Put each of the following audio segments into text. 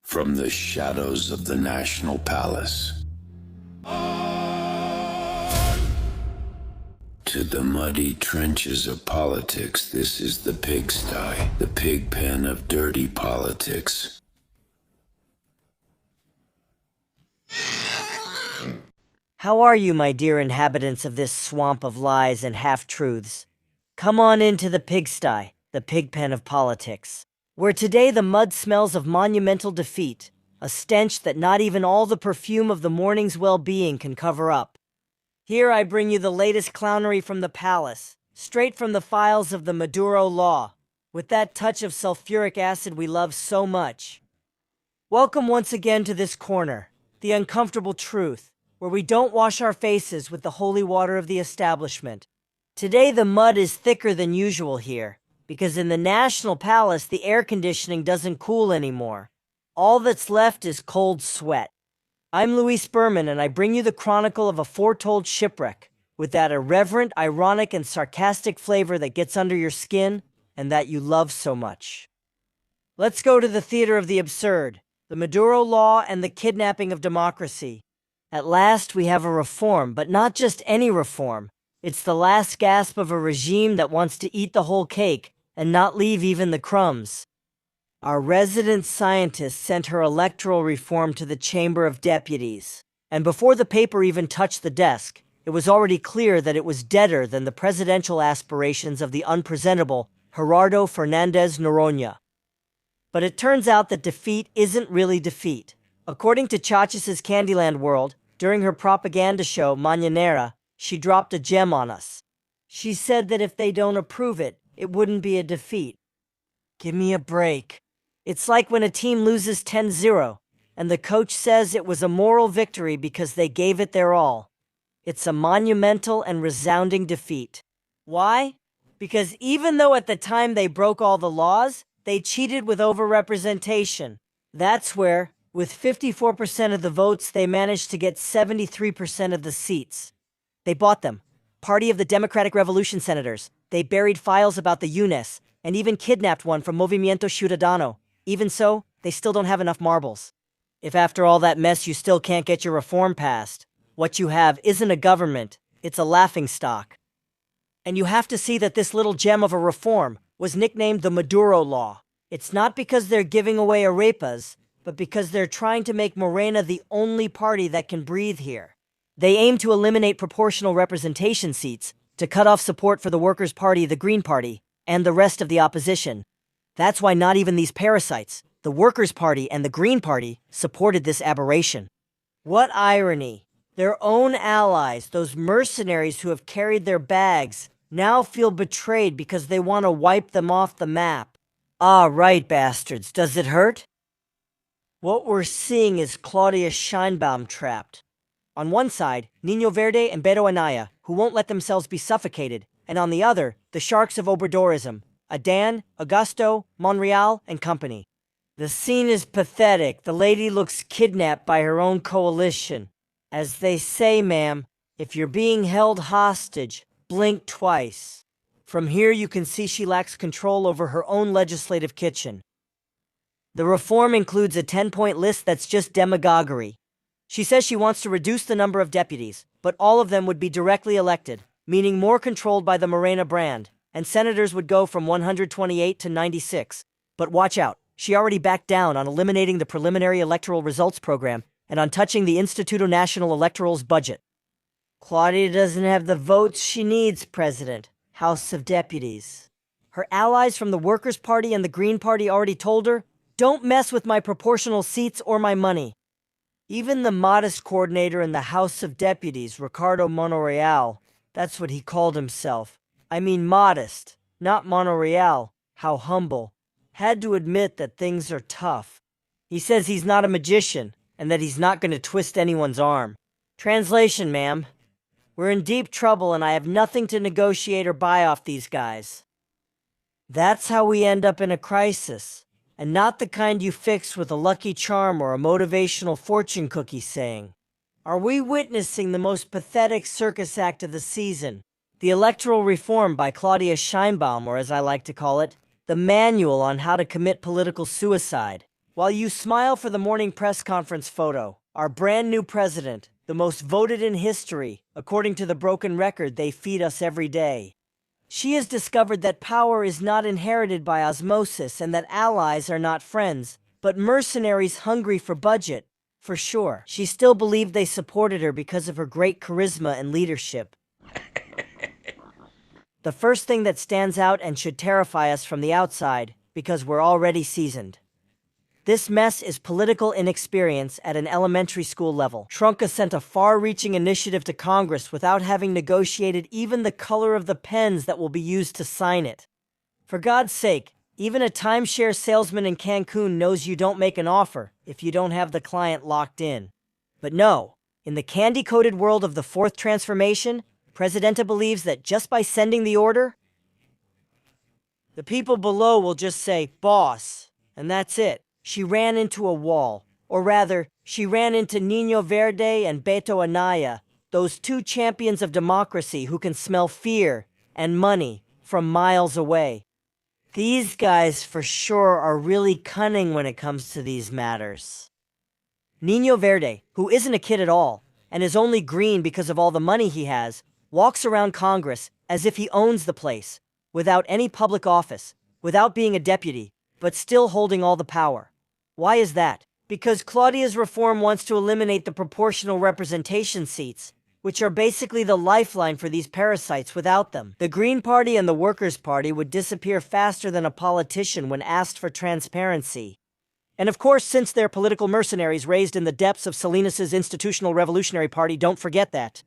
From the shadows of the National Palace to the muddy trenches of politics, this is the Pigsty, the pig pen of dirty politics. How are you, my dear inhabitants of this swamp of lies and half-truths? Come on into the pigsty, the pig pen of politics, where today the mud smells of monumental defeat, a stench that not even all the perfume of the morning's well-being can cover up. Here I bring you the latest clownery from the palace, straight from the files of the Maduro law, with that touch of sulfuric acid we love so much. Welcome once again to this corner, the uncomfortable truth, where we don't wash our faces with the holy water of the establishment. Today the mud is thicker than usual here, because in the National Palace the air conditioning doesn't cool anymore. All that's left is cold sweat. I'm Luis Berman, and I bring you the chronicle of a foretold shipwreck, with that irreverent, ironic, and sarcastic flavor that gets under your skin and that you love so much. Let's go to the theater of the absurd, the Maduro law and the kidnapping of democracy. At last we have a reform, but not just any reform. It's the last gasp of a regime that wants to eat the whole cake and not leave even the crumbs. Our resident scientist sent her electoral reform to the Chamber of Deputies, and before the paper even touched the desk, it was already clear that it was deader than the presidential aspirations of the unpresentable Gerardo Fernandez Noronha. But it turns out that defeat isn't really defeat. According to Chachas's Candyland World, during her propaganda show, Mañanera, she dropped a gem on us. She said that if they don't approve it, it wouldn't be a defeat. Give me a break. It's like when a team loses 10-0, and the coach says it was a moral victory because they gave it their all. It's a monumental and resounding defeat. Why? Because even though at the time they broke all the laws, they cheated with overrepresentation. That's where, with 54% of the votes, they managed to get 73% of the seats. They bought them. Party of the Democratic Revolution senators. They buried files about the UNES, and even kidnapped one from Movimiento Ciudadano. Even so, they still don't have enough marbles. If after all that mess you still can't get your reform passed, what you have isn't a government, it's a laughingstock. And you have to see that this little gem of a reform was nicknamed the Maduro Law. It's not because they're giving away arepas, but because they're trying to make Morena the only party that can breathe here. They aim to eliminate proportional representation seats, to cut off support for the Workers' Party, the Green Party, and the rest of the opposition. That's why not even these parasites, the Workers' Party and the Green Party, supported this aberration. What irony! Their own allies, those mercenaries who have carried their bags, now feel betrayed because they want to wipe them off the map. Ah, right, bastards. Does it hurt? What we're seeing is Claudia Sheinbaum trapped. On one side, Niño Verde and Beto Anaya, who won't let themselves be suffocated, and on the other, the sharks of Obradorism, Adan, Augusto, Monreal, and company. The scene is pathetic. The lady looks kidnapped by her own coalition. As they say, ma'am, if you're being held hostage, blink twice. From here you can see she lacks control over her own legislative kitchen. The reform includes a 10-point list that's just demagoguery. She says she wants to reduce the number of deputies, but all of them would be directly elected, meaning more controlled by the Morena brand, and senators would go from 128 to 96. But watch out, she already backed down on eliminating the preliminary electoral results program and on touching the Instituto Nacional Electoral's budget. Claudia doesn't have the votes she needs, President. House of Deputies. Her allies from the Workers' Party and the Green Party already told her, don't mess with my proportional seats or my money. Even the modest coordinator in the House of Deputies, Ricardo Monreal, that's what he called himself. I mean modest, not Monreal, how humble, had to admit that things are tough. He says he's not a magician, and that he's not going to twist anyone's arm. Translation, ma'am. We're in deep trouble and I have nothing to negotiate or buy off these guys. That's how we end up in a crisis, and not the kind you fix with a lucky charm or a motivational fortune cookie saying. Are we witnessing the most pathetic circus act of the season? The electoral reform by Claudia Sheinbaum, or as I like to call it, the manual on how to commit political suicide. While you smile for the morning press conference photo, our brand new president, the most voted in history, according to the broken record they feed us every day. She has discovered that power is not inherited by osmosis and that allies are not friends, but mercenaries hungry for budget. For sure, she still believed they supported her because of her great charisma and leadership. The first thing that stands out and should terrify us from the outside, because we're already seasoned. This mess is political inexperience at an elementary school level. Trunka sent a far-reaching initiative to Congress without having negotiated even the color of the pens that will be used to sign it. For God's sake, even a timeshare salesman in Cancun knows you don't make an offer if you don't have the client locked in. But no, in the candy-coated world of the fourth transformation, Presidenta believes that just by sending the order, the people below will just say, "Boss," and that's it. She ran into a wall, or rather, she ran into Niño Verde and Beto Anaya, those two champions of democracy who can smell fear and money from miles away. These guys for sure are really cunning when it comes to these matters. Niño Verde, who isn't a kid at all, and is only green because of all the money he has, walks around Congress as if he owns the place, without any public office, without being a deputy, but still holding all the power. Why is that? Because Claudia's reform wants to eliminate the proportional representation seats, which are basically the lifeline for these parasites. Without them, the Green Party and the Workers' Party would disappear faster than a politician when asked for transparency. And of course, since they're political mercenaries raised in the depths of Salinas' institutional revolutionary party, don't forget that.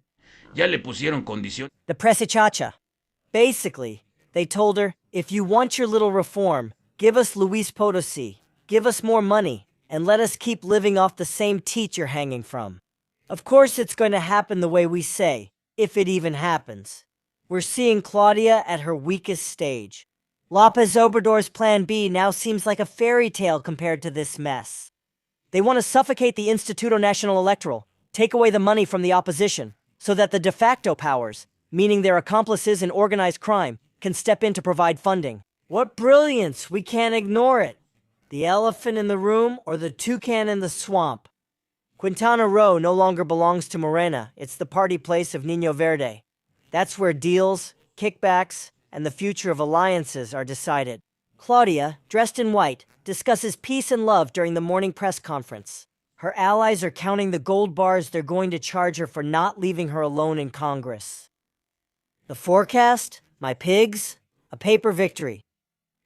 Ya le pusieron condición. The presichacha. Basically, they told her, if you want your little reform, give us Luis Potosi, give us more money, and let us keep living off the same teat you're hanging from. Of course it's going to happen the way we say, if it even happens. We're seeing Claudia at her weakest stage. López Obrador's Plan B now seems like a fairy tale compared to this mess. They want to suffocate the Instituto Nacional Electoral, take away the money from the opposition, so that the de facto powers, meaning their accomplices in organized crime, can step in to provide funding. What brilliance! We can't ignore it. The elephant in the room or the toucan in the swamp. Quintana Roo no longer belongs to Morena. It's the party place of Niño Verde. That's where deals, kickbacks, and the future of alliances are decided. Claudia, dressed in white, discusses peace and love during the morning press conference. Her allies are counting the gold bars they're going to charge her for not leaving her alone in Congress. The forecast? My pigs? A paper victory.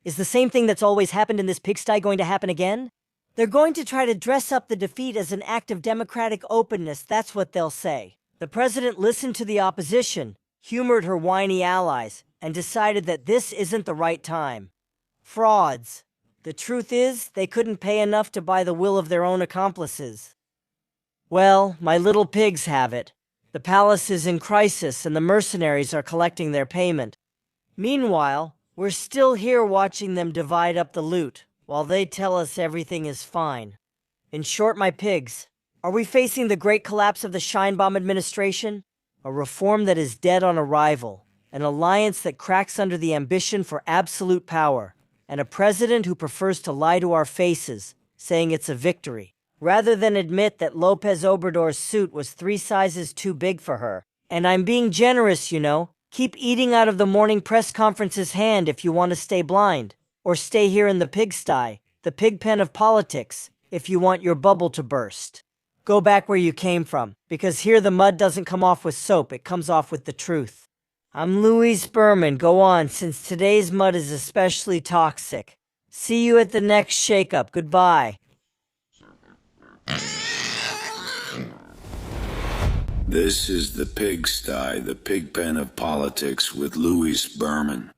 Is the same thing that's always happened in this pigsty going to happen again? They're going to try to dress up the defeat as an act of democratic openness, that's what they'll say. The president listened to the opposition, humored her whiny allies, and decided that this isn't the right time. Frauds. The truth is, they couldn't pay enough to buy the will of their own accomplices. Well, my little pigs have it. The palace is in crisis and the mercenaries are collecting their payment. Meanwhile, we're still here watching them divide up the loot, while they tell us everything is fine. In short, my pigs, are we facing the great collapse of the Scheinbaum administration? A reform that is dead on arrival, an alliance that cracks under the ambition for absolute power, and a president who prefers to lie to our faces, saying it's a victory, rather than admit that López Obrador's suit was 3 sizes too big for her. And I'm being generous, you know. Keep eating out of the morning press conference's hand if you want to stay blind, or stay here in the pigsty, the pig pen of politics, if you want your bubble to burst. Go back where you came from, because here the mud doesn't come off with soap, it comes off with the truth. I'm Luis Berman, go on, since today's mud is especially toxic. See you at the next shakeup, goodbye. This is the Pigsty, the pig pen of politics with Louis Berman.